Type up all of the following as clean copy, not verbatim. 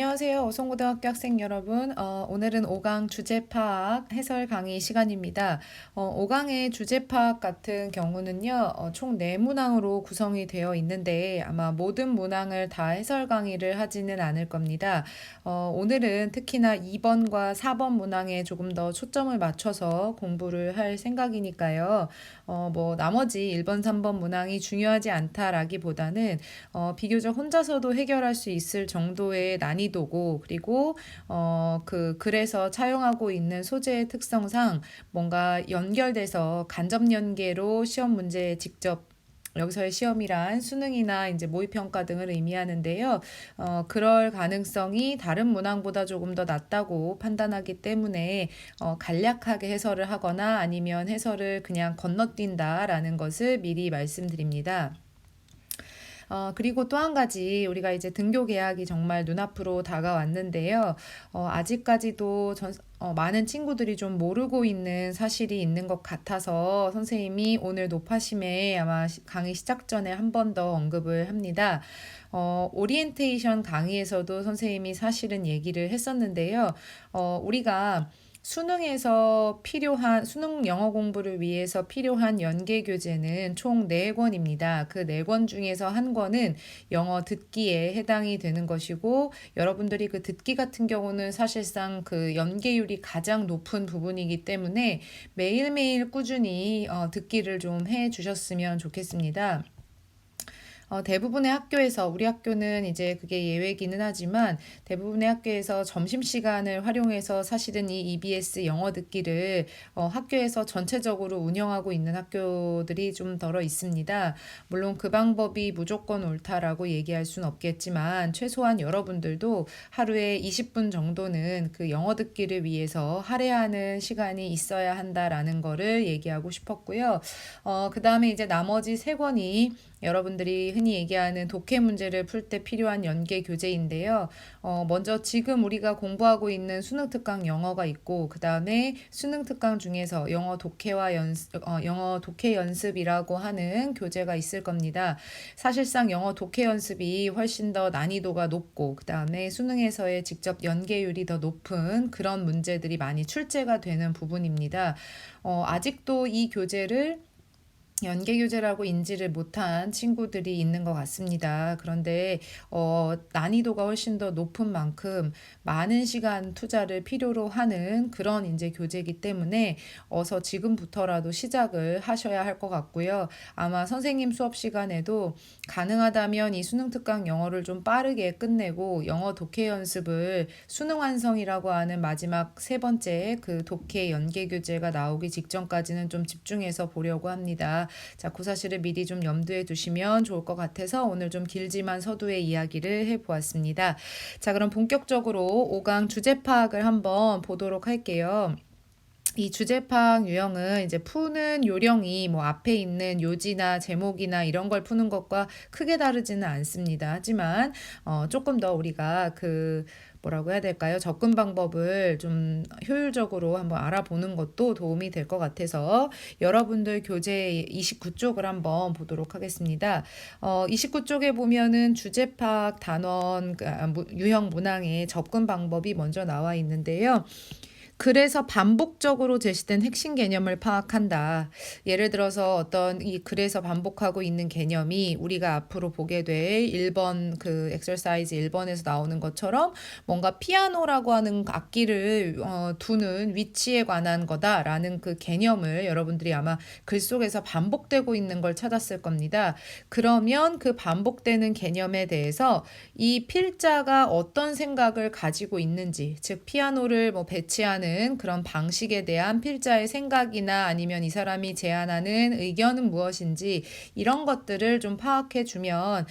안녕하세요. 오송고등학교 학생 여러분. 오늘은 5강 주제 파악 해설 강의 시간입니다. 5강의 주제 파악 같은 경우는요, 총 4문항으로 구성이 되어 있는데 아마 모든 문항을 다 해설 강의를 하지는 않을 겁니다. 오늘은 특히나 2번과 4번 문항에 조금 더 초점을 맞춰서 공부를 할 생각이니까요. 나머지 1번, 3번 문항이 중요하지 않다라기보다는 비교적 혼자서도 해결할 수 있을 정도의 난이도고, 그리고 그래서 차용하고 있는 소재의 특성상 뭔가 연결돼서 간접 연계로 시험 문제에 직접, 여기서의 시험이란 수능이나 이제 모의평가 등을 의미하는데요. 그럴 가능성이 다른 문항보다 조금 더 낮다고 판단하기 때문에 간략하게 해설을 하거나 아니면 해설을 그냥 건너뛴다라는 것을 미리 말씀드립니다. 그리고 또 한 가지, 우리가 이제 등교 개학이 정말 눈앞으로 다가왔는데요. 아직까지도 많은 친구들이 좀 모르고 있는 사실이 있는 것 같아서 선생님이 오늘 노파심에 아마 강의 시작 전에 한 번 더 언급을 합니다. 오리엔테이션 강의에서도 선생님이 사실은 얘기를 했었는데요. 우리가 수능에서 필요한, 수능 영어 공부를 위해서 필요한 연계 교재는 총 4권입니다. 그 4권 중에서 한 권은 영어 듣기에 해당이 되는 것이고, 여러분들이 그 듣기 같은 경우는 사실상 그 연계율이 가장 높은 부분이기 때문에 매일매일 꾸준히 듣기를 좀 해 주셨으면 좋겠습니다. 대부분의 학교에서, 우리 학교는 이제 그게 예외기는 하지만 대부분의 학교에서 점심시간을 활용해서 사실은 이 EBS 영어 듣기를 학교에서 전체적으로 운영하고 있는 학교들이 좀 덜어 있습니다. 물론 그 방법이 무조건 옳다라고 얘기할 수는 없겠지만 최소한 여러분들도 하루에 20분 정도는 그 영어 듣기를 위해서 할애하는 시간이 있어야 한다라는 거를 얘기하고 싶었고요. 그 다음에 이제 나머지 3권이 여러분들이 흔히 얘기하는 독해 문제를 풀 때 필요한 연계 교재인데요. 먼저 지금 우리가 공부하고 있는 수능 특강 영어가 있고, 그 다음에 수능 특강 중에서 영어 독해 연습이라고 하는 교재가 있을 겁니다. 사실상 영어 독해 연습이 훨씬 더 난이도가 높고, 그 다음에 수능에서의 직접 연계율이 더 높은 그런 문제들이 많이 출제가 되는 부분입니다. 아직도 이 교재를 연계교재라고 인지를 못한 친구들이 있는 것 같습니다. 그런데 난이도가 훨씬 더 높은 만큼 많은 시간 투자를 필요로 하는 그런 이제 교재이기 때문에 어서 지금부터라도 시작을 하셔야 할 것 같고요. 아마 선생님 수업 시간에도 가능하다면 이 수능 특강 영어를 좀 빠르게 끝내고 영어 독해 연습을 수능 완성이라고 하는 마지막 3번째 그 독해 연계교재가 나오기 직전까지는 좀 집중해서 보려고 합니다. 자, 그 사실을 미리 좀 염두에 두시면 좋을 것 같아서 오늘 좀 길지만 서두에 이야기를 해보았습니다. 자, 그럼 본격적으로 5강 주제 파악을 한번 보도록 할게요. 이 주제 파악 유형은 이제 푸는 요령이 뭐 앞에 있는 요지나 제목이나 이런 걸 푸는 것과 크게 다르지는 않습니다. 하지만 조금 더 우리가 뭐라고 해야 될까요? 접근 방법을 좀 효율적으로 한번 알아보는 것도 도움이 될 것 같아서 여러분들 교재 29쪽을 한번 보도록 하겠습니다. 29쪽에 보면은 주제 파악 단원 유형 문항의 접근 방법이 먼저 나와 있는데요. 그래서 반복적으로 제시된 핵심 개념을 파악한다. 예를 들어서 어떤 이 글에서 반복하고 있는 개념이 우리가 앞으로 보게 될 1번 그 엑서사이즈 1번에서 나오는 것처럼 뭔가 피아노라고 하는 악기를 두는 위치에 관한 거다라는 그 개념을 여러분들이 아마 글 속에서 반복되고 있는 걸 찾았을 겁니다. 그러면 그 반복되는 개념에 대해서 이 필자가 어떤 생각을 가지고 있는지, 즉 피아노를 배치하는 그런 방식에 대한 필자의 생각이나 아니면 이 사람이 제안하는 의견은 무엇인지 이런 것들을 좀 파악해 주면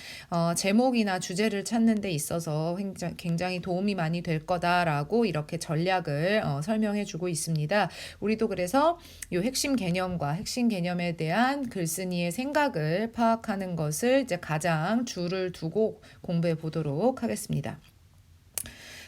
제목이나 주제를 찾는 데 있어서 굉장히 도움이 많이 될 거다라고 이렇게 전략을 설명해 주고 있습니다. 우리도 그래서 이 핵심 개념과 핵심 개념에 대한 글쓴이의 생각을 파악하는 것을 이제 가장 줄을 두고 공부해 보도록 하겠습니다.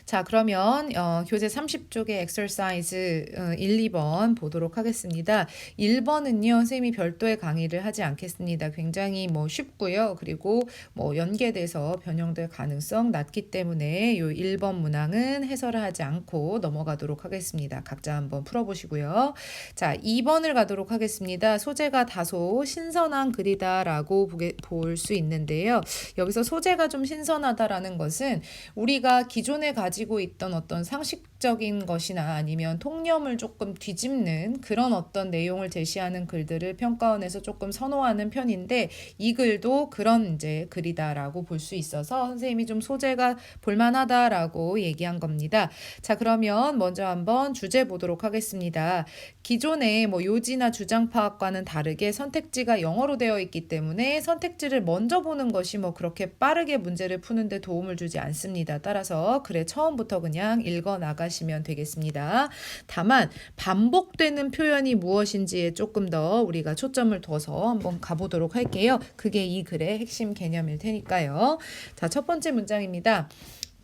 자, 그러면 교재 30쪽의 exercise 1, 2번 보도록 하겠습니다. 1번은요, 선생님이 별도의 강의를 하지 않겠습니다. 굉장히 쉽고요. 그리고 연계돼서 변형될 가능성 낮기 때문에 요 1번 문항은 해설을 하지 않고 넘어가도록 하겠습니다. 각자 한번 풀어보시고요. 자, 2번을 가도록 하겠습니다. 소재가 다소 신선한 글이다라고 볼 수 있는데요. 여기서 소재가 좀 신선하다라는 것은 우리가 기존에 가지고 있던 어떤 상식적인 것이나 아니면 통념을 조금 뒤집는 그런 어떤 내용을 제시하는 글들을 평가원에서 조금 선호하는 편인데 이 글도 그런 이제 글이다라고 볼 수 있어서 선생님이 좀 소재가 볼만하다라고 얘기한 겁니다. 자, 그러면 먼저 한번 주제 보도록 하겠습니다. 기존의 요지나 주장 파악과는 다르게 선택지가 영어로 되어 있기 때문에 선택지를 먼저 보는 것이 그렇게 빠르게 문제를 푸는데 도움을 주지 않습니다. 따라서 글의 처음부터 그냥 읽어 나가시면 되겠습니다. 다만 반복되는 표현이 무엇인지에 조금 더 우리가 초점을 둬서 한번 가보도록 할게요. 그게 이 글의 핵심 개념일 테니까요. 자, 첫 번째 문장입니다.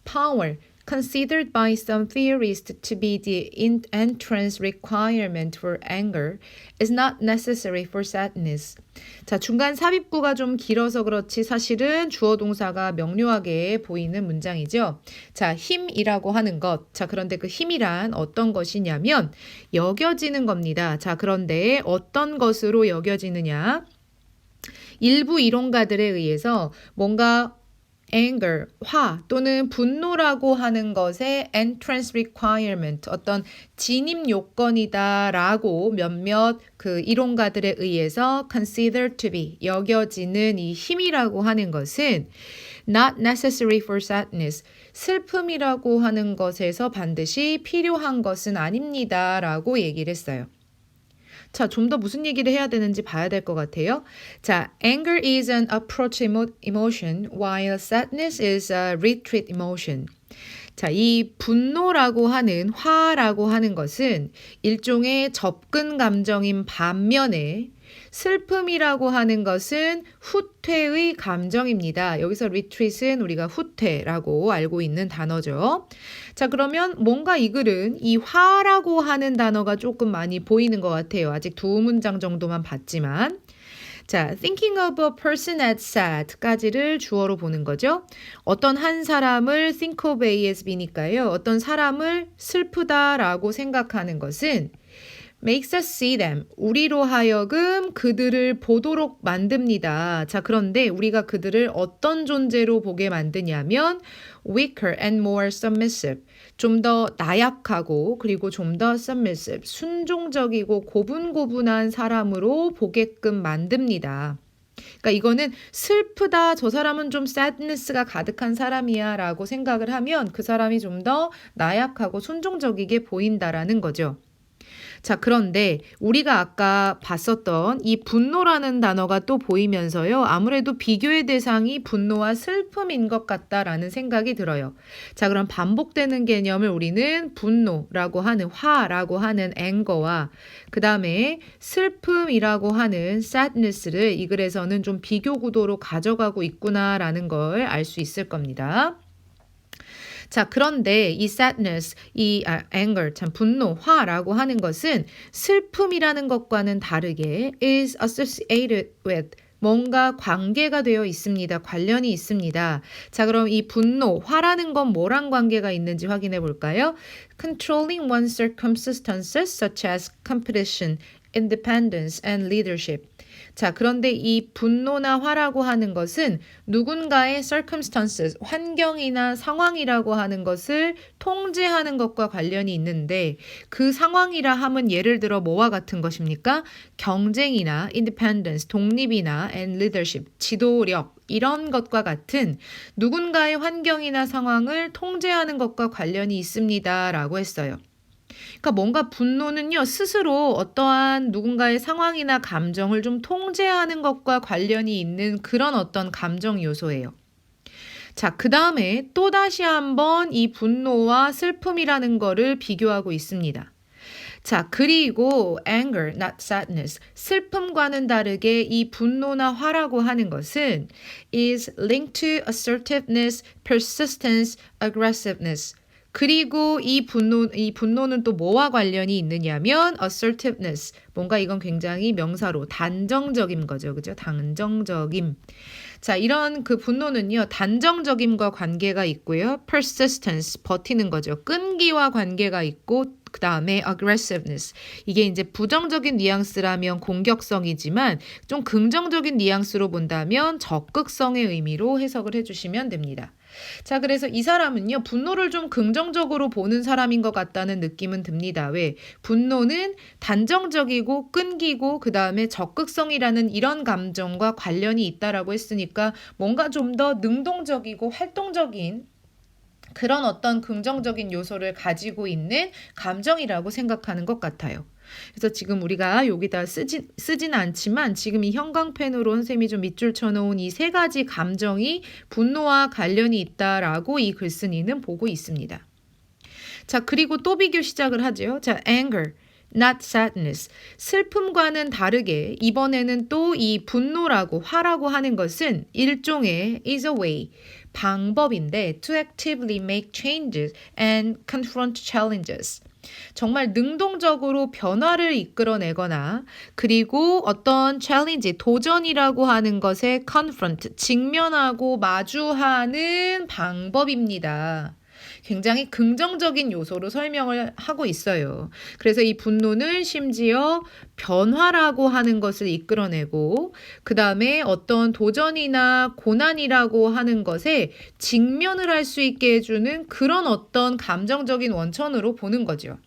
Power considered by some theorists to be the entrance requirement for anger is not necessary for sadness. 자, 중간 삽입구가 좀 길어서 그렇지 사실은 주어 동사가 명료하게 보이는 문장이죠. 자, 힘이라고 하는 것. 자, 그런데 그 힘이란 어떤 것이냐면 여겨지는 겁니다. 자, 그런데 어떤 것으로 여겨지느냐? 일부 이론가들에 의해서 뭔가 anger, 화 또는 분노라고 하는 것의 entrance requirement, 어떤 진입 요건이다라고 몇몇 그 이론가들에 의해서 considered to be, 여겨지는 이 힘이라고 하는 것은 not necessary for sadness, 슬픔이라고 하는 것에서 반드시 필요한 것은 아닙니다라고 얘기를 했어요. 자, 좀 더 무슨 얘기를 해야 되는지 봐야 될 것 같아요. 자, anger is an approach emotion, while sadness is a retreat emotion. 자, 이 분노라고 하는, 화라고 하는 것은 일종의 접근 감정인 반면에 슬픔이라고 하는 것은 후퇴의 감정입니다. 여기서 retreat은 우리가 후퇴라고 알고 있는 단어죠. 자, 그러면 뭔가 이 글은 이 화라고 하는 단어가 조금 많이 보이는 것 같아요. 아직 두 문장 정도만 봤지만. 자, thinking of a person as sad까지를 주어로 보는 거죠. 어떤 한 사람을 think of A as B니까요. 어떤 사람을 슬프다라고 생각하는 것은 makes us see them. 우리로 하여금 그들을 보도록 만듭니다. 자, 그런데 우리가 그들을 어떤 존재로 보게 만드냐면 weaker and more submissive. 좀 더 나약하고 그리고 좀 더 submissive. 순종적이고 고분고분한 사람으로 보게끔 만듭니다. 그러니까 이거는 슬프다, 저 사람은 좀 sadness가 가득한 사람이야 라고 생각을 하면 그 사람이 좀 더 나약하고 순종적이게 보인다라는 거죠. 자, 그런데 우리가 아까 봤었던 이 분노라는 단어가 또 보이면서요. 아무래도 비교의 대상이 분노와 슬픔인 것 같다라는 생각이 들어요. 자, 그럼 반복되는 개념을 우리는 분노라고 하는 화라고 하는 anger와 그 다음에 슬픔이라고 하는 sadness를 이 글에서는 좀 비교 구도로 가져가고 있구나라는 걸 알 수 있을 겁니다. 자, 그런데 이 sadness, 이 anger, 참 분노, 화라고 하는 것은 슬픔이라는 것과는 다르게 is associated with 뭔가 관계가 되어 있습니다. 관련이 있습니다. 자, 그럼 이 분노, 화라는 건 뭐랑 관계가 있는지 확인해 볼까요? Controlling one's circumstances such as competition, independence, and leadership. 자, 그런데 이 분노나 화라고 하는 것은 누군가의 circumstances, 환경이나 상황이라고 하는 것을 통제하는 것과 관련이 있는데 그 상황이라 함은 예를 들어 뭐와 같은 것입니까? 경쟁이나 independence, 독립이나 and leadership, 지도력 이런 것과 같은 누군가의 환경이나 상황을 통제하는 것과 관련이 있습니다 라고 했어요. 그러니까 뭔가 분노는요, 스스로 어떠한 누군가의 상황이나 감정을 좀 통제하는 것과 관련이 있는 그런 어떤 감정 요소예요. 자, 그 다음에 또다시 한번 이 분노와 슬픔이라는 거를 비교하고 있습니다. 자, 그리고 anger, not sadness, 슬픔과는 다르게 이 분노나 화라고 하는 것은 is linked to assertiveness, persistence, aggressiveness. 그리고 이 분노는 또 뭐와 관련이 있느냐면 assertiveness. 뭔가 이건 굉장히 명사로 단정적인 거죠. 그죠? 단정적임. 자, 이런 그 분노는요, 단정적임과 관계가 있고요. persistence, 버티는 거죠. 끈기와 관계가 있고, 그 다음에 aggressiveness. 이게 이제 부정적인 뉘앙스라면 공격성이지만 좀 긍정적인 뉘앙스로 본다면 적극성의 의미로 해석을 해주시면 됩니다. 자, 그래서 이 사람은요, 분노를 좀 긍정적으로 보는 사람인 것 같다는 느낌은 듭니다. 왜? 분노는 단정적이고 끈기고 그 다음에 적극성이라는 이런 감정과 관련이 있다라고 했으니까 뭔가 좀 더 능동적이고 활동적인 그런 어떤 긍정적인 요소를 가지고 있는 감정이라고 생각하는 것 같아요. 그래서 지금 우리가 여기다 쓰진 않지만 지금 이 형광펜으로 선생님이 좀 밑줄 쳐놓은 이 세 가지 감정이 분노와 관련이 있다라고 이 글쓴이는 보고 있습니다. 자, 그리고 또 비교 시작을 하죠. 자, anger. not sadness. 슬픔과는 다르게 이번에는 또 이 분노라고 화라고 하는 것은 일종의 is a way, 방법인데 to actively make changes and confront challenges. 정말 능동적으로 변화를 이끌어내거나 그리고 어떤 챌린지, 도전이라고 하는 것에 confront, 직면하고 마주하는 방법입니다. 굉장히 긍정적인 요소로 설명을 하고 있어요. 그래서 이 분노는 심지어 변화라고 하는 것을 이끌어내고 그 다음에 어떤 도전이나 고난이라고 하는 것에 직면을 할 수 있게 해주는 그런 어떤 감정적인 원천으로 보는 거죠.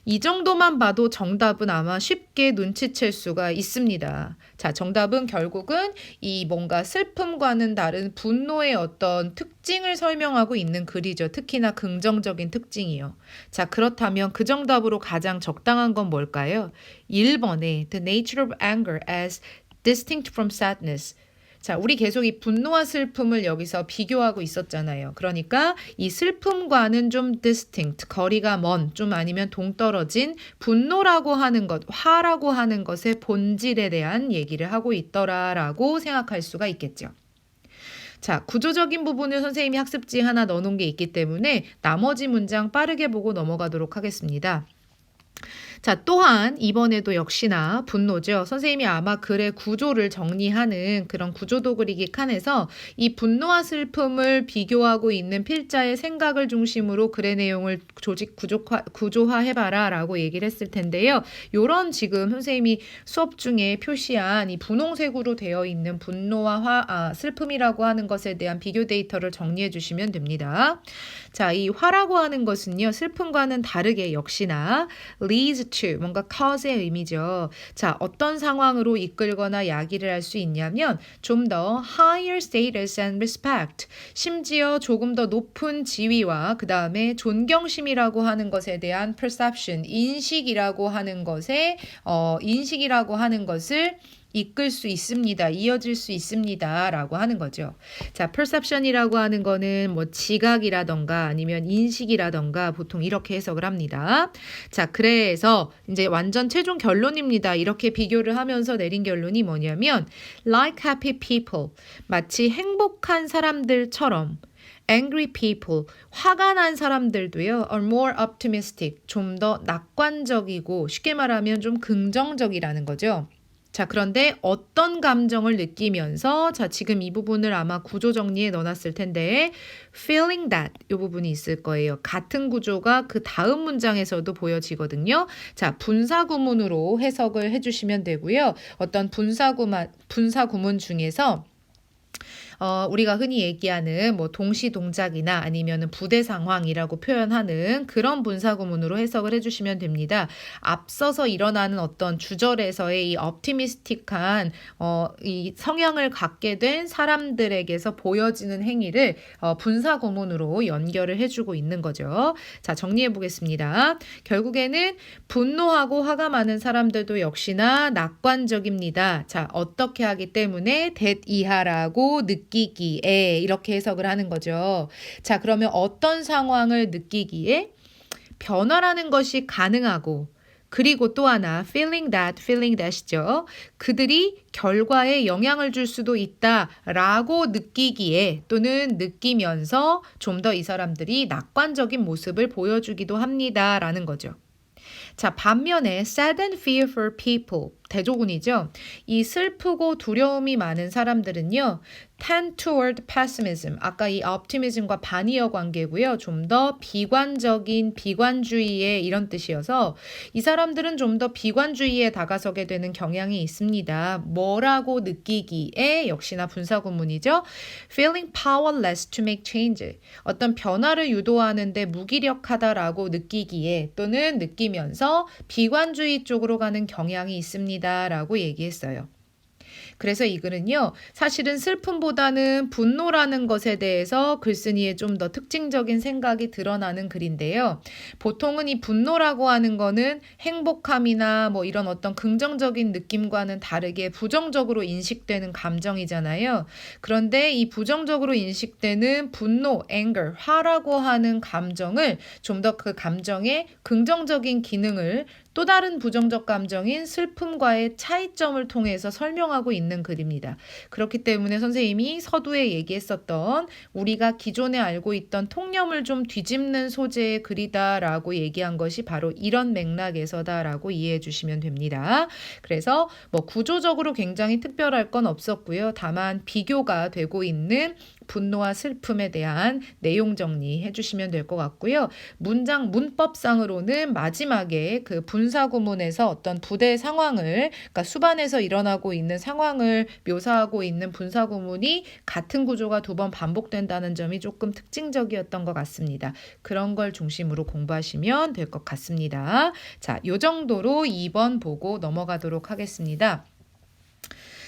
이 정도만 봐도 정답은 아마 쉽게 눈치챌 수가 있습니다. 자, 정답은 결국은 이 뭔가 슬픔과는 다른 분노의 어떤 특징을 설명하고 있는 글이죠. 특히나 긍정적인 특징이요. 자, 그렇다면 그 정답으로 가장 적당한 건 뭘까요? 1번에 The nature of anger as distinct from sadness. 자, 우리 계속 이 분노와 슬픔을 여기서 비교하고 있었잖아요. 그러니까 이 슬픔과는 좀 distinct, 거리가 먼, 좀 아니면 동떨어진 분노라고 하는 것, 화라고 하는 것의 본질에 대한 얘기를 하고 있더라라고 생각할 수가 있겠죠. 자, 구조적인 부분을 선생님이 학습지에 하나 넣어놓은 게 있기 때문에 나머지 문장 빠르게 보고 넘어가도록 하겠습니다. 자, 또한 이번에도 역시나 분노죠. 선생님이 아마 글의 구조를 정리하는 그런 구조도그리기 칸에서 이 분노와 슬픔을 비교하고 있는 필자의 생각을 중심으로 글의 내용을 구조화해봐라 라고 얘기를 했을 텐데요. 요런 지금 선생님이 수업 중에 표시한 이 분홍색으로 되어 있는 분노와 슬픔이라고 하는 것에 대한 비교 데이터를 정리해 주시면 됩니다. 자, 이 화라고 하는 것은요, 슬픔과는 다르게 역시나 leads to, 뭔가 cause의 의미죠. 자, 어떤 상황으로 이끌거나 야기를 할 수 있냐면 좀 더 higher status and respect, 심지어 조금 더 높은 지위와 그 다음에 존경심이라고 하는 것에 대한 perception, 인식이라고 하는 것을 이끌 수 있습니다. 이어질 수 있습니다. 라고 하는 거죠. 자, perception이라고 하는 거는 뭐 지각이라던가 아니면 인식이라던가 보통 이렇게 해석을 합니다. 자, 그래서 이제 완전 최종 결론입니다. 이렇게 비교를 하면서 내린 결론이 뭐냐면 like happy people, 마치 행복한 사람들처럼 angry people, 화가 난 사람들도요, are more optimistic, 좀 더 낙관적이고 쉽게 말하면 좀 긍정적이라는 거죠. 자, 그런데 어떤 감정을 느끼면서 자, 지금 이 부분을 아마 구조 정리에 넣어놨을 텐데 feeling that 이 부분이 있을 거예요. 같은 구조가 그 다음 문장에서도 보여지거든요. 자, 분사구문으로 해석을 해주시면 되고요. 어떤 분사구문 중에서 우리가 흔히 얘기하는 뭐 동시 동작이나 아니면은 부대 상황이라고 표현하는 그런 분사구문으로 해석을 해주시면 됩니다. 앞서서 일어나는 어떤 주절에서의 이 optimistic한 이 성향을 갖게 된 사람들에게서 보여지는 행위를 분사구문으로 연결을 해주고 있는 거죠. 자, 정리해 보겠습니다. 결국에는 분노하고 화가 많은 사람들도 역시나 낙관적입니다. 자, 어떻게 하기 때문에 that 이하라고 느끼기에 이렇게 해석을 하는 거죠. 자, 그러면 어떤 상황을 느끼기에 변화라는 것이 가능하고 그리고 또 하나 feeling that이죠. 그들이 결과에 영향을 줄 수도 있다라고 느끼기에 또는 느끼면서 좀 더 이 사람들이 낙관적인 모습을 보여주기도 합니다라는 거죠. 자, 반면에 sad and fear for people 대조군이죠. 이 슬프고 두려움이 많은 사람들은요. tend toward pessimism. 아까 이 optimism과 반이어 관계고요. 좀 더 비관적인 비관주의의 이런 뜻이어서 이 사람들은 좀 더 비관주의에 다가서게 되는 경향이 있습니다. 뭐라고 느끼기에 역시나 분사구문이죠. feeling powerless to make change. 어떤 변화를 유도하는데 무기력하다라고 느끼기에 또는 느끼면서 비관주의 쪽으로 가는 경향이 있습니다. 라고 얘기했어요. 그래서 이 글은요. 사실은 슬픔보다는 분노라는 것에 대해서 글쓴이의 좀 더 특징적인 생각이 드러나는 글인데요. 보통은 이 분노라고 하는 거는 행복함이나 뭐 이런 어떤 긍정적인 느낌과는 다르게 부정적으로 인식되는 감정이잖아요. 그런데 이 부정적으로 인식되는 분노, anger, 화라고 하는 감정을 좀 더 그 감정의 긍정적인 기능을 또 다른 부정적 감정인 슬픔과의 차이점을 통해서 설명하고 있는 글입니다. 그렇기 때문에 선생님이 서두에 얘기했었던 우리가 기존에 알고 있던 통념을 좀 뒤집는 소재의 글이다라고 얘기한 것이 바로 이런 맥락에서다라고 이해해 주시면 됩니다. 그래서 뭐 구조적으로 굉장히 특별할 건 없었고요. 다만 비교가 되고 있는 분노와 슬픔에 대한 내용 정리해 주시면 될 것 같고요. 문장 문법상으로는 마지막에 그 분사구문에서 어떤 부대 상황을 그러니까 수반에서 일어나고 있는 상황을 묘사하고 있는 분사구문이 같은 구조가 두 번 반복된다는 점이 조금 특징적이었던 것 같습니다. 그런 걸 중심으로 공부하시면 될 것 같습니다. 자, 요 정도로 2번 보고 넘어가도록 하겠습니다.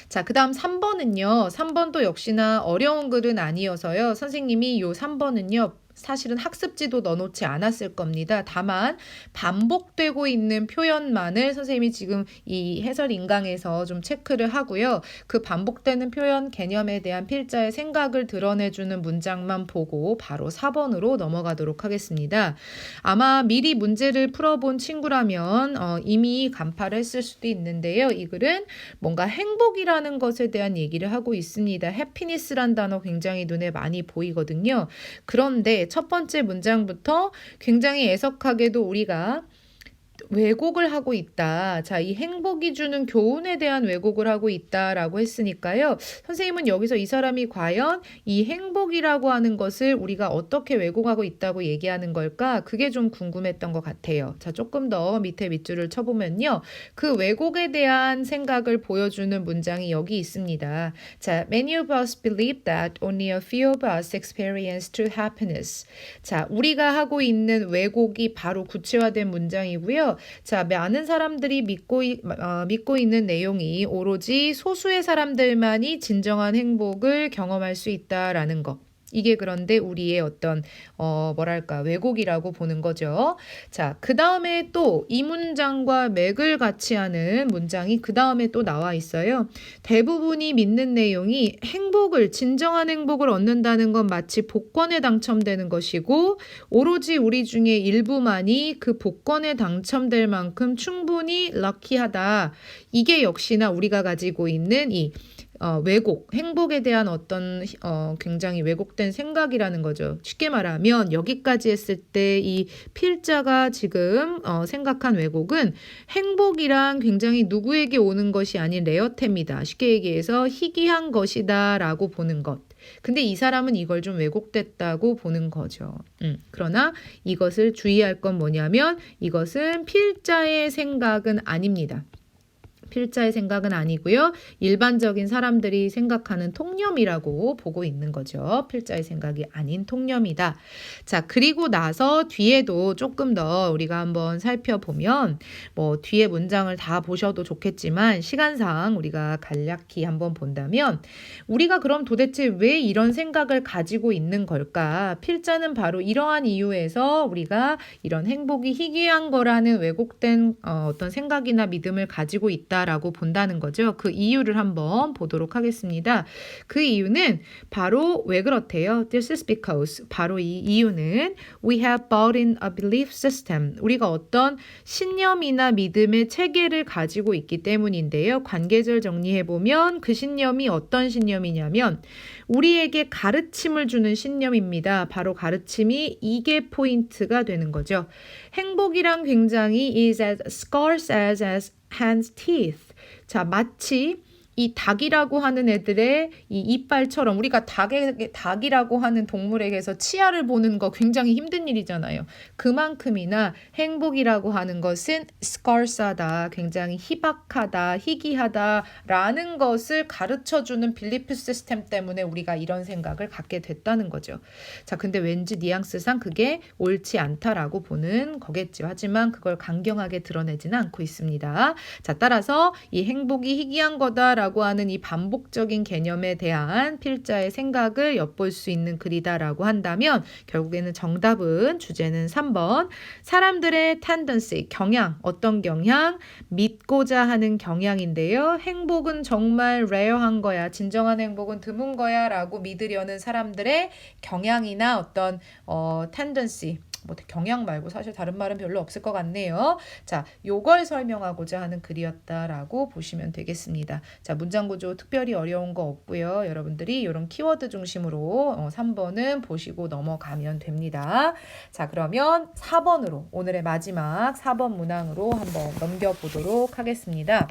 자, 그 다음 3번은요. 3번도 역시나 어려운 글은 아니어서요. 선생님이 요 3번은요. 사실은 학습지도 넣어놓지 않았을 겁니다. 다만 반복되고 있는 표현만을 선생님이 지금 이 해설 인강에서 좀 체크를 하고요. 그 반복되는 표현 개념에 대한 필자의 생각을 드러내주는 문장만 보고 바로 4번으로 넘어가도록 하겠습니다. 아마 미리 문제를 풀어본 친구라면 이미 간파를 했을 수도 있는데요. 이 글은 뭔가 행복이라는 것에 대한 얘기를 하고 있습니다. 해피니스란 단어 굉장히 눈에 많이 보이거든요. 그런데 첫 번째 문장부터 굉장히 애석하게도 우리가 왜곡을 하고 있다. 자, 이 행복이 주는 교훈에 대한 왜곡을 하고 있다라고 했으니까요. 선생님은 여기서 이 사람이 과연 이 행복이라고 하는 것을 우리가 어떻게 왜곡하고 있다고 얘기하는 걸까? 그게 좀 궁금했던 것 같아요. 자, 조금 더 밑에 밑줄을 쳐보면요. 그 왜곡에 대한 생각을 보여주는 문장이 여기 있습니다. 자, many of us believe that only a few of us experience true happiness. 자, 우리가 하고 있는 왜곡이 바로 구체화된 문장이고요. 자, 많은 사람들이 믿고 있는 내용이 오로지 소수의 사람들만이 진정한 행복을 경험할 수 있다라는 것. 이게 그런데 우리의 어떤 왜곡이라고 보는 거죠. 자, 그 다음에 또 이 문장과 맥을 같이 하는 문장이 그 다음에 또 나와 있어요. 대부분이 믿는 내용이 진정한 행복을 얻는다는 건 마치 복권에 당첨되는 것이고 오로지 우리 중에 일부만이 그 복권에 당첨될 만큼 충분히 럭키하다. 이게 역시나 우리가 가지고 있는 이 왜곡, 행복에 대한 어떤 굉장히 왜곡된 생각이라는 거죠. 쉽게 말하면 여기까지 했을 때 이 필자가 지금 생각한 왜곡은 행복이란 굉장히 누구에게 오는 것이 아닌 레어템이다. 쉽게 얘기해서 희귀한 것이다 라고 보는 것. 근데 이 사람은 이걸 좀 왜곡됐다고 보는 거죠. 그러나 이것을 주의할 건 뭐냐면 이것은 필자의 생각은 아닙니다. 필자의 생각은 아니고요. 일반적인 사람들이 생각하는 통념이라고 보고 있는 거죠. 필자의 생각이 아닌 통념이다. 자, 그리고 나서 뒤에도 조금 더 우리가 한번 살펴보면 뭐 뒤에 문장을 다 보셔도 좋겠지만 시간상 우리가 간략히 한번 본다면 우리가 그럼 도대체 왜 이런 생각을 가지고 있는 걸까? 필자는 바로 이러한 이유에서 우리가 이런 행복이 희귀한 거라는 왜곡된 어떤 생각이나 믿음을 가지고 있다 있다라고 본다는 거죠. 그 이유를 한번 보도록 하겠습니다. 그 이유는 바로 왜 그렇대요? This is because 바로 이 이유는 we have bought in a belief system. 우리가 어떤 신념이나 믿음의 체계를 가지고 있기 때문인데요. 관계절 정리해보면 그 신념이 어떤 신념이냐면 우리에게 가르침을 주는 신념입니다. 바로 가르침이 이게 포인트가 되는 거죠. 행복이란 굉장히 is as scarce as hand's teeth. 자, 마치 이 닭이라고 하는 애들의 이 이빨처럼 우리가 닭이라고 하는 동물에게서 치아를 보는 거 굉장히 힘든 일이잖아요. 그만큼이나 행복이라고 하는 것은 scarce하다, 굉장히 희박하다, 희귀하다라는 것을 가르쳐주는 빌리프 시스템 때문에 우리가 이런 생각을 갖게 됐다는 거죠. 자, 근데 왠지 뉘앙스상 그게 옳지 않다라고 보는 거겠죠. 하지만 그걸 강경하게 드러내지는 않고 있습니다. 자, 따라서 이 행복이 희귀한 거다라고 하는 이 반복적인 개념에 대한 필자의 생각을 엿볼 수 있는 글이다라고 한다면 결국에는 정답은 주제는 3번 사람들의 tendency, 경향, 어떤 경향? 믿고자 하는 경향인데요. 행복은 정말 rare한 거야. 진정한 행복은 드문 거야 라고 믿으려는 사람들의 경향이나 어떤 tendency 뭐 경향 말고 사실 다른 말은 별로 없을 것 같네요. 자, 요걸 설명하고자 하는 글이었다라고 보시면 되겠습니다. 자, 문장 구조 특별히 어려운 거 없고요. 여러분들이 이런 키워드 중심으로 3번은 보시고 넘어가면 됩니다. 자, 그러면 4번으로 오늘의 마지막 4번 문항으로 한번 넘겨보도록 하겠습니다.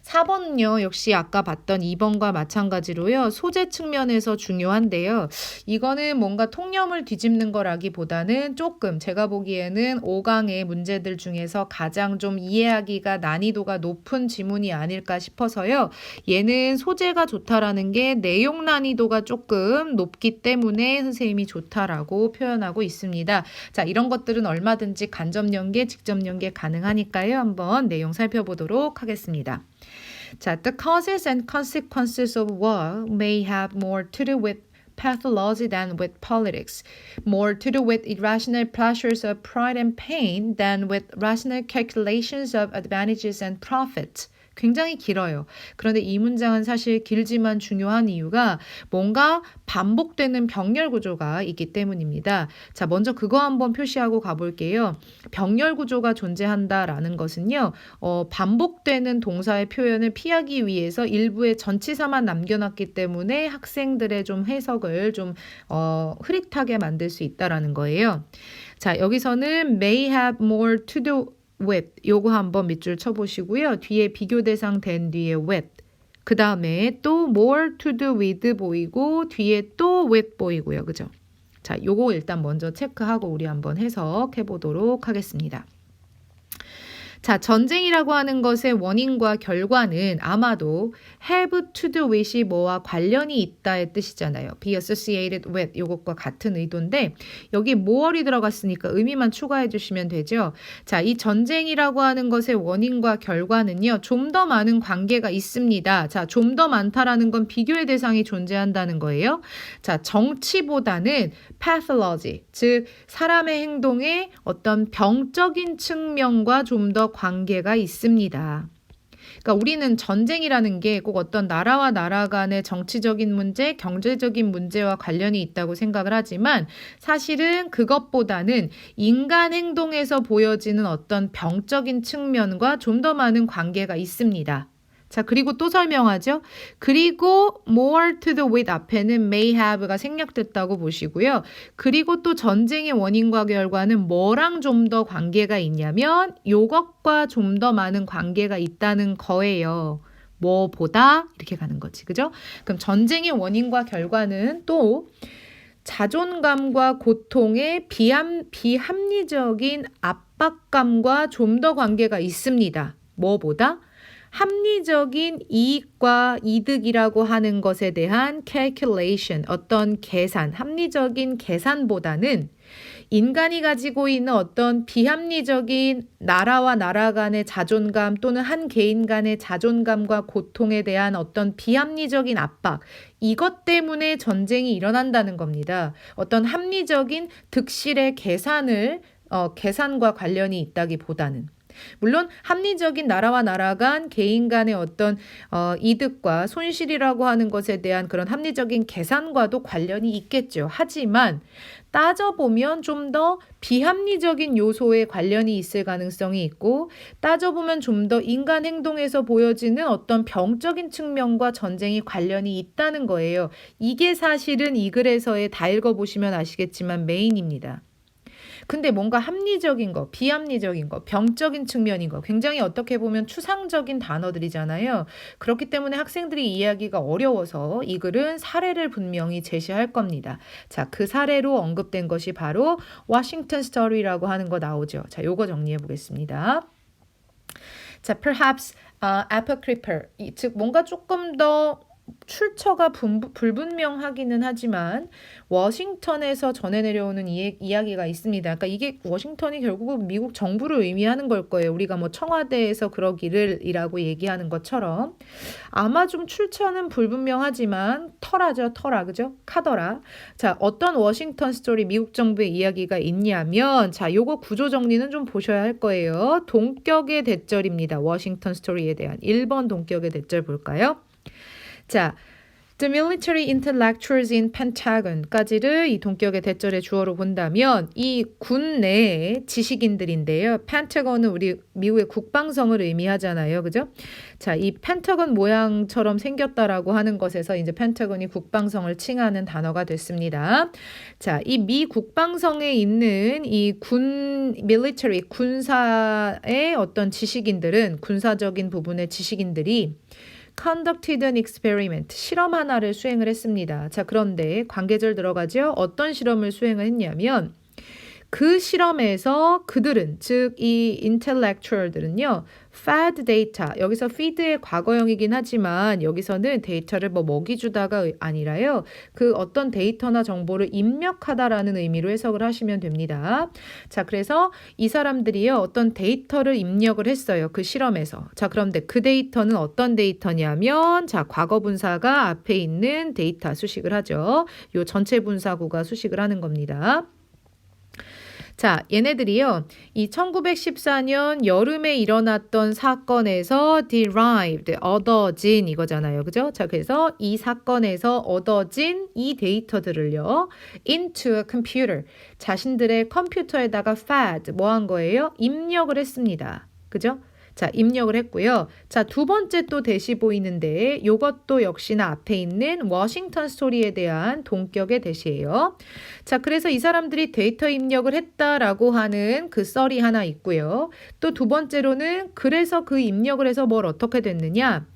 4번은요. 역시 아까 봤던 2번과 마찬가지로요. 소재 측면에서 중요한데요. 이거는 뭔가 통념을 뒤집는 거라기보다는 조금 제가 보기에는 5강의 문제들 중에서 가장 좀 이해하기가 난이도가 높은 지문이 아닐까 싶어서요. 얘는 소재가 좋다라는 게 내용 난이도가 조금 높기 때문에 선생님이 좋다라고 표현하고 있습니다. 자, 이런 것들은 얼마든지 간접 연계, 직접 연계 가능하니까요. 한번 내용 살펴보도록 하겠습니다. 자, the causes and consequences of war may have more to do with pathology than with politics, more to do with irrational pleasures of pride and pain than with rational calculations of advantages and profit. 굉장히 길어요. 그런데 이 문장은 사실 길지만 중요한 이유가 뭔가 반복되는 병렬 구조가 있기 때문입니다. 자, 먼저 그거 한번 표시하고 가볼게요. 병렬 구조가 존재한다라는 것은요. 반복되는 동사의 표현을 피하기 위해서 일부의 전치사만 남겨놨기 때문에 학생들의 좀 해석을 좀 흐릿하게 만들 수 있다라는 거예요. 자, 여기서는 may have more to do with 요거 한번 밑줄 쳐보시고요. 뒤에 비교 대상 된 뒤에 with 그 다음에 또 more to do with 보이고 뒤에 또 with 보이고요. 그죠? 자, 요거 일단 먼저 체크하고 우리 한번 해석해 보도록 하겠습니다. 자, 전쟁이라고 하는 것의 원인과 결과는 아마도 have to do with이 뭐와 관련이 있다의 뜻이잖아요. be associated with 이것과 같은 의도인데 여기 more이 들어갔으니까 의미만 추가해 주시면 되죠. 자, 이 전쟁이라고 하는 것의 원인과 결과는요. 좀 더 많은 관계가 있습니다. 자, 좀 더 많다라는 건 비교의 대상이 존재한다는 거예요. 자, 정치보다는 pathology, 즉 사람의 행동의 어떤 병적인 측면과 좀 더 관계가 있습니다. 그러니까 우리는 전쟁이라는 게 꼭 어떤 나라와 나라 간의 정치적인 문제, 경제적인 문제와 관련이 있다고 생각을 하지만 사실은 그것보다는 인간 행동에서 보여지는 어떤 병적인 측면과 좀 더 많은 관계가 있습니다. 자, 그리고 또 설명하죠. 그리고 more to the with 앞에는 may have가 생략됐다고 보시고요. 그리고 또 전쟁의 원인과 결과는 뭐랑 좀 더 관계가 있냐면 요것과 좀 더 많은 관계가 있다는 거예요. 뭐보다 이렇게 가는 거지. 그죠? 그럼 전쟁의 원인과 결과는 또 자존감과 고통의 비합리적인 압박감과 좀 더 관계가 있습니다. 뭐보다? 합리적인 이익과 이득이라고 하는 것에 대한 calculation, 어떤 계산, 합리적인 계산보다는 인간이 가지고 있는 어떤 비합리적인 나라와 나라 간의 자존감 또는 한 개인 간의 자존감과 고통에 대한 어떤 비합리적인 압박, 이것 때문에 전쟁이 일어난다는 겁니다. 어떤 합리적인 득실의 계산과 관련이 있다기보다는. 물론 합리적인 나라와 나라 간 개인 간의 어떤 이득과 손실이라고 하는 것에 대한 그런 합리적인 계산과도 관련이 있겠죠. 하지만 따져보면 좀 더 비합리적인 요소에 관련이 있을 가능성이 있고 따져보면 좀 더 인간 행동에서 보여지는 어떤 병적인 측면과 전쟁이 관련이 있다는 거예요. 이게 사실은 이 글에서의 다 읽어보시면 아시겠지만 메인입니다. 근데 뭔가 합리적인 거, 비합리적인 거, 병적인 측면인 거 굉장히 어떻게 보면 추상적인 단어들이잖아요. 그렇기 때문에 학생들이 이해하기가 어려워서 이 글은 사례를 분명히 제시할 겁니다. 자, 그 사례로 언급된 것이 바로 워싱턴 스토리라고 하는 거 나오죠. 자, 요거 정리해 보겠습니다. 자, perhaps apocryphal, 즉 뭔가 조금 더 출처가 불분명하기는 하지만 워싱턴에서 전해 내려오는 이야기가 있습니다. 그러니까 이게 워싱턴이 결국은 미국 정부를 의미하는 걸 거예요. 우리가 뭐 청와대에서 그러기를이라고 얘기하는 것처럼 아마 좀 출처는 불분명하지만 터라죠, 터라, 그죠? 카더라. 자, 어떤 워싱턴 스토리 미국 정부의 이야기가 있냐면 자, 요거 구조 정리는 좀 보셔야 할 거예요. 동격의 대절입니다. 워싱턴 스토리에 대한 1번 동격의 대절 볼까요? 자, The military intellectuals in Pentagon까지를 이 동격의 대절의 주어로 본다면 이 군 내의 지식인들인데요. 펜타곤은 우리 미국의 국방성을 의미하잖아요. 그죠? 자, 이 펜타곤 모양처럼 생겼다라고 하는 것에서 이제 펜타곤이 국방성을 칭하는 단어가 됐습니다. 자, 이 미 국방성에 있는 이 military, 군사의 어떤 지식인들은 군사적인 부분의 지식인들이 conducted an experiment, 실험 하나를 수행을 했습니다. 자, 그런데 관계절 들어가죠. 어떤 실험을 수행을 했냐면 그 실험에서 그들은, 즉 이 intellectual들은요, fed data, 여기서 feed의 과거형이긴 하지만 여기서는 데이터를 뭐 먹이 주다가 아니라요, 그 어떤 데이터나 정보를 입력하다라는 의미로 해석을 하시면 됩니다. 자, 그래서 이 사람들이요, 어떤 데이터를 입력을 했어요. 그 실험에서. 자, 그런데 그 데이터는 어떤 데이터냐면, 자, 과거 분사가 앞에 있는 데이터 수식을 하죠. 요 전체 분사구가 수식을 하는 겁니다. 자, 얘네들이요, 이 1914년 여름에 일어났던 사건에서 derived, 얻어진 이거잖아요. 그죠? 자, 그래서 이 사건에서 얻어진 이 데이터들을요, into a computer, 자신들의 컴퓨터에다가 fed, 뭐 한 거예요? 입력을 했습니다. 그죠? 자, 입력을 했고요. 자, 두 번째 또 대시 보이는데 요것도 역시나 앞에 있는 워싱턴 스토리에 대한 동격의 대시예요. 자, 그래서 이 사람들이 데이터 입력을 했다라고 하는 그 썰이 하나 있고요. 또 두 번째로는 그래서 그 입력을 해서 뭘 어떻게 됐느냐?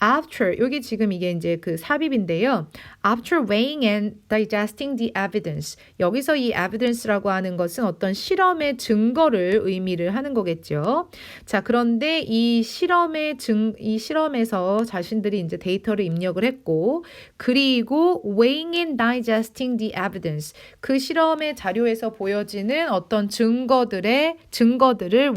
After, 여기 지금 이게 이제 그 삽입인데요. After weighing and digesting the evidence. 여기서 이 evidence라고 하는 것은 어떤 실험의 증거를 의미를 하는 거겠죠. 자, 그런데 이 실험에서 자신들이 이제 데이터를 입력을 했고, 그리고 weighing and digesting the evidence. 그 실험의 자료에서 보여지는 어떤 증거들을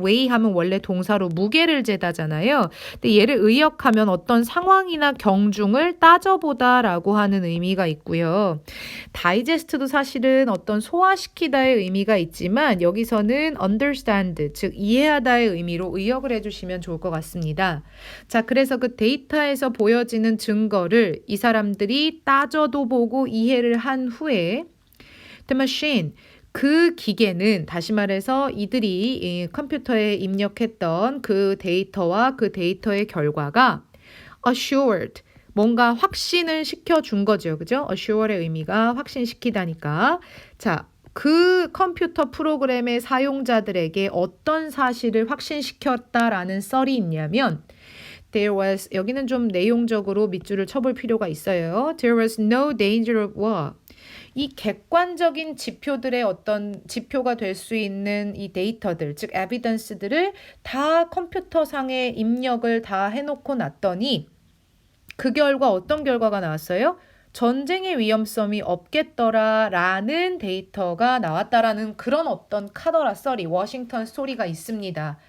weigh하면 원래 동사로 무게를 재다잖아요. 근데 얘를 의역하면 어떤 상황이나 경중을 따져보다라고 하는 의미가 있고요. 다이제스트도 사실은 어떤 소화시키다의 의미가 있지만 여기서는 understand, 즉 이해하다의 의미로 의역을 해주시면 좋을 것 같습니다. 자, 그래서 그 데이터에서 보여지는 증거를 이 사람들이 따져도 보고 이해를 한 후에 the machine, 그 기계는, 다시 말해서 이들이 컴퓨터에 입력했던 그 데이터와 그 데이터의 결과가 assured, 뭔가 확신을 시켜준 거죠. 그죠? assure의 의미가 확신시키다니까. 자, 그 컴퓨터 프로그램의 사용자들에게 어떤 사실을 확신시켰다라는 썰이 있냐면 There was, 여기는 좀 내용적으로 밑줄을 쳐볼 필요가 있어요. There was no danger of war. 이 객관적인 지표들의 어떤 지표가 될 수 있는 이 데이터들, 즉 에비던스들을 다 컴퓨터상에 입력을 다 해놓고 났더니 그 결과 어떤 결과가 나왔어요? 전쟁의 위험성이 없겠더라라는 데이터가 나왔다라는 그런 어떤 카더라 썰이, 워싱턴 스토리가 있습니다.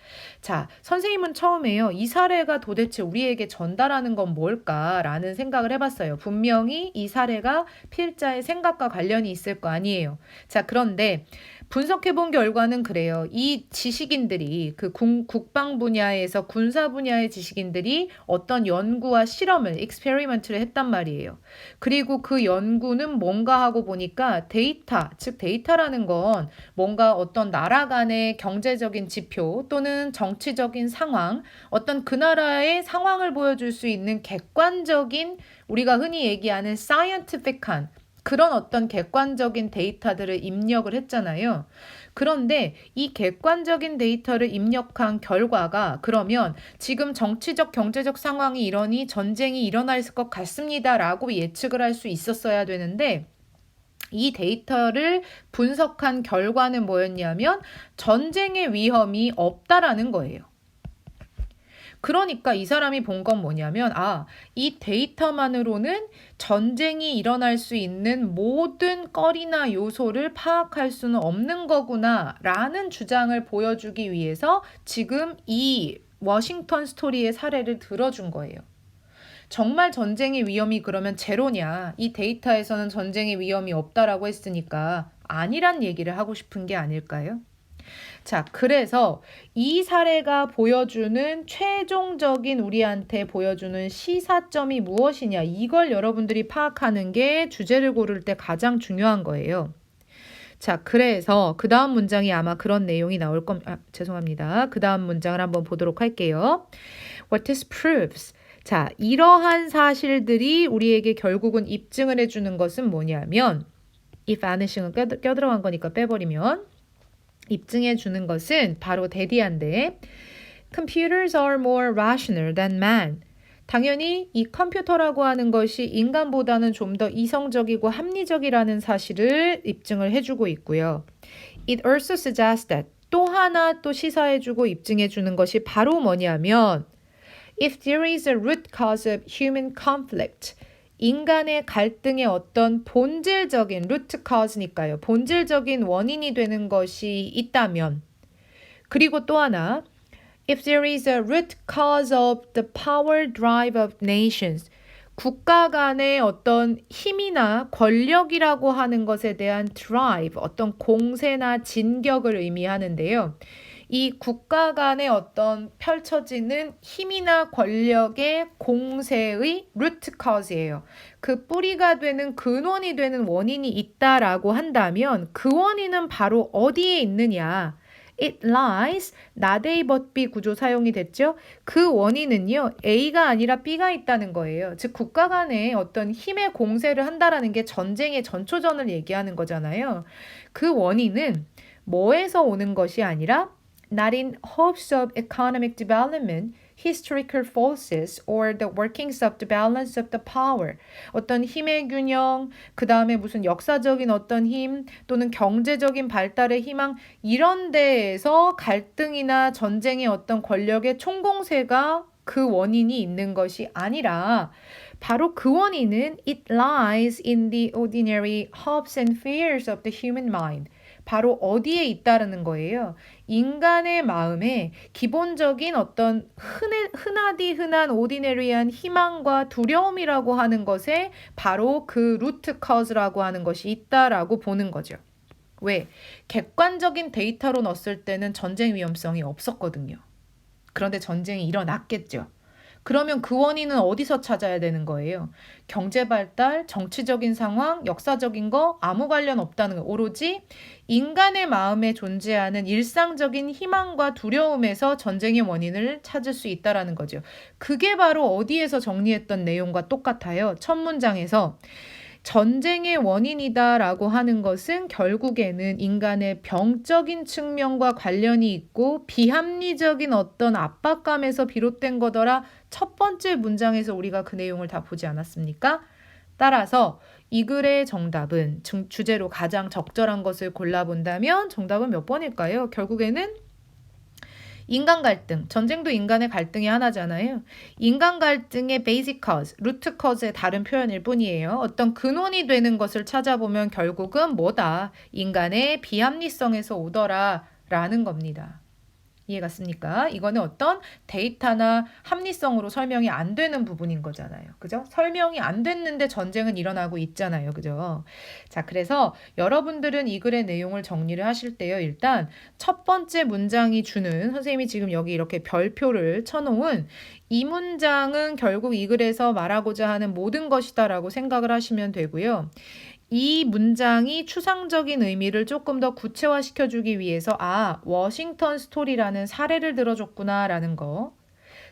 자, 선생님은 처음에요, 이 사례가 도대체 우리에게 전달하는 건 뭘까라는 생각을 해봤어요. 분명히 이 사례가 필자의 생각과 관련이 있을 거 아니에요. 자, 그런데 분석해 본 결과는 그래요. 이 지식인들이 그 국방 분야에서 군사 분야의 지식인들이 어떤 연구와 실험을 experiment를 했단 말이에요. 그리고 그 연구는 뭔가 하고 보니까 데이터, 즉 데이터라는 건 뭔가 어떤 나라 간의 경제적인 지표 또는 정치적인 상황, 어떤 그 나라의 상황을 보여줄 수 있는 객관적인 우리가 흔히 얘기하는 scientific한 그런 어떤 객관적인 데이터들을 입력을 했잖아요. 그런데 이 객관적인 데이터를 입력한 결과가 그러면 지금 정치적 경제적 상황이 이러니 전쟁이 일어날 것 같습니다라고 예측을 할 수 있었어야 되는데 이 데이터를 분석한 결과는 뭐였냐면 전쟁의 위험이 없다라는 거예요. 그러니까 이 사람이 본 건 뭐냐면 이 데이터만으로는 전쟁이 일어날 수 있는 모든 꺼리나 요소를 파악할 수는 없는 거구나 라는 주장을 보여주기 위해서 지금 이 워싱턴 스토리의 사례를 들어준 거예요. 정말 전쟁의 위험이 그러면 제로냐? 이 데이터에서는 전쟁의 위험이 없다라고 했으니까 아니란 얘기를 하고 싶은 게 아닐까요? 자, 그래서 이 사례가 보여주는 최종적인 우리한테 보여주는 시사점이 무엇이냐 이걸 여러분들이 파악하는 게 주제를 고를 때 가장 중요한 거예요. 자, 그래서 그 다음 문장이 아마 그런 내용이 나올 죄송합니다. 그 다음 문장을 한번 보도록 할게요. What this proves. 자, 이러한 사실들이 우리에게 결국은 입증을 해주는 것은 뭐냐면 if vanishing은 껴들어간 거니까 빼버리면 입증해 주는 것은 바로 대디한데 Computers are more rational than man. 당연히 이 컴퓨터라고 하는 것이 인간보다는 좀 더 이성적이고 합리적이라는 사실을 입증을 해주고 있고요. It also suggests that 또 하나 또 시사해주고 입증해주는 것이 바로 뭐냐면 If there is a root cause of human conflict, 인간의 갈등의 어떤 본질적인 root cause니까요. 본질적인 원인이 되는 것이 있다면 그리고 또 하나 If there is a root cause of the power drive of nations, 국가 간의 어떤 힘이나 권력이라고 하는 것에 대한 drive, 어떤 공세나 진격을 의미하는데요. 이 국가 간의 어떤 펼쳐지는 힘이나 권력의 공세의 root cause예요. 그 뿌리가 되는 근원이 되는 원인이 있다라고 한다면 그 원인은 바로 어디에 있느냐? It lies, not A but B 구조 사용이 됐죠? 그 원인은요, A가 아니라 B가 있다는 거예요. 즉, 국가 간에 어떤 힘의 공세를 한다라는 게 전쟁의 전초전을 얘기하는 거잖아요. 그 원인은 뭐에서 오는 것이 아니라 not in hopes of economic development, historical forces, or the workings of the balance of the power. 어떤 힘의 균형, 그 다음에 무슨 역사적인 어떤 힘, 또는 경제적인 발달의 희망, 이런 데에서 갈등이나 전쟁의 어떤 권력의 총공세가 그 원인이 있는 것이 아니라 바로 그 원인은 it lies in the ordinary hopes and fears of the human mind. 바로 어디에 있다라는 거예요. 인간의 마음에 기본적인 어떤 흔하디 흔한 오디너리한 희망과 두려움이라고 하는 것에 바로 그 루트 커즈라고 하는 것이 있다라고 보는 거죠. 왜? 객관적인 데이터로 넣었을 때는 전쟁 위험성이 없었거든요. 그런데 전쟁이 일어났겠죠. 그러면 그 원인은 어디서 찾아야 되는 거예요? 경제 발달, 정치적인 상황, 역사적인 거 아무 관련 없다는 거. 오로지 인간의 마음에 존재하는 일상적인 희망과 두려움에서 전쟁의 원인을 찾을 수 있다라는 거죠. 그게 바로 어디에서 정리했던 내용과 똑같아요. 첫 문장에서 전쟁의 원인이다라고 하는 것은 결국에는 인간의 병적인 측면과 관련이 있고 비합리적인 어떤 압박감에서 비롯된 거더라. 첫 번째 문장에서 우리가 그 내용을 다 보지 않았습니까? 따라서 이 글의 정답은 주제로 가장 적절한 것을 골라본다면 정답은 몇 번일까요? 결국에는 인간 갈등, 전쟁도 인간의 갈등이 하나잖아요. 인간 갈등의 basic cause, root cause의 다른 표현일 뿐이에요. 어떤 근원이 되는 것을 찾아보면 결국은 뭐다? 인간의 비합리성에서 오더라 라는 겁니다. 이해 갔습니까? 이거는 어떤 데이터나 합리성으로 설명이 안 되는 부분인 거잖아요. 그죠? 설명이 안 됐는데 전쟁은 일어나고 있잖아요. 그죠? 자, 그래서 여러분들은 이 글의 내용을 정리를 하실 때요. 일단 첫 번째 문장이 주는 선생님이 지금 여기 이렇게 별표를 쳐놓은 이 문장은 결국 이 글에서 말하고자 하는 모든 것이다라고 생각을 하시면 되고요. 이 문장이 추상적인 의미를 조금 더 구체화시켜주기 위해서 워싱턴 스토리라는 사례를 들어줬구나라는 거.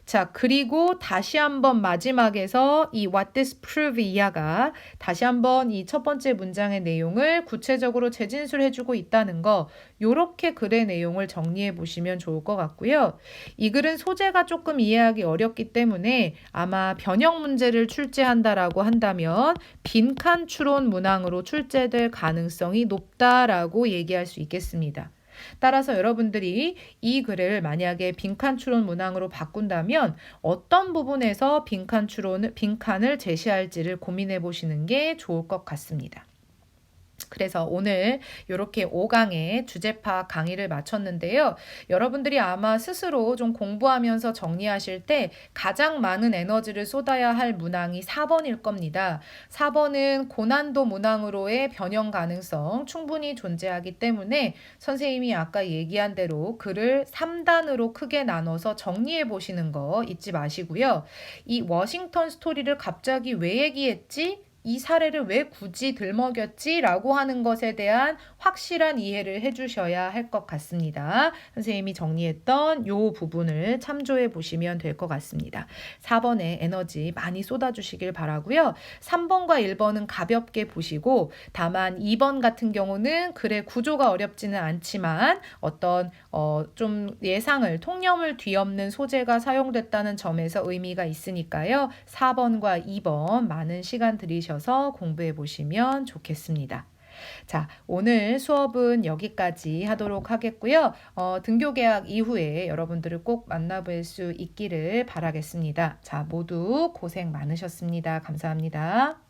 자, 그리고 다시 한번 마지막에서 이 what this prove 이하가 다시 한번 이 첫 번째 문장의 내용을 구체적으로 재진술해주고 있다는 거, 요렇게 글의 내용을 정리해 보시면 좋을 것 같고요. 이 글은 소재가 조금 이해하기 어렵기 때문에 아마 변형 문제를 출제한다라고 한다면 빈칸 추론 문항으로 출제될 가능성이 높다라고 얘기할 수 있겠습니다. 따라서 여러분들이 이 글을 만약에 빈칸 추론 문항으로 바꾼다면 어떤 부분에서 빈칸을 제시할지를 고민해 보시는 게 좋을 것 같습니다. 그래서 오늘 이렇게 5강의 주제 파악 강의를 마쳤는데요. 여러분들이 아마 스스로 좀 공부하면서 정리하실 때 가장 많은 에너지를 쏟아야 할 문항이 4번일 겁니다. 4번은 고난도 문항으로의 변형 가능성 충분히 존재하기 때문에 선생님이 아까 얘기한 대로 글을 3단으로 크게 나눠서 정리해 보시는 거 잊지 마시고요. 이 워싱턴 스토리를 갑자기 왜 얘기했지? 이 사례를 왜 굳이 들먹였지? 라고 하는 것에 대한 확실한 이해를 해주셔야 할 것 같습니다. 선생님이 정리했던 이 부분을 참조해 보시면 될 것 같습니다. 4번에 에너지 많이 쏟아주시길 바라고요. 3번과 1번은 가볍게 보시고 다만 2번 같은 경우는 글의 구조가 어렵지는 않지만 어떤 좀 통념을 뒤엎는 소재가 사용됐다는 점에서 의미가 있으니까요. 4번과 2번 많은 시간 들이셔서 공부해 보시면 좋겠습니다. 자, 오늘 수업은 여기까지 하도록 하겠고요. 등교 개학 이후에 여러분들을 꼭 만나뵐 수 있기를 바라겠습니다. 자, 모두 고생 많으셨습니다. 감사합니다.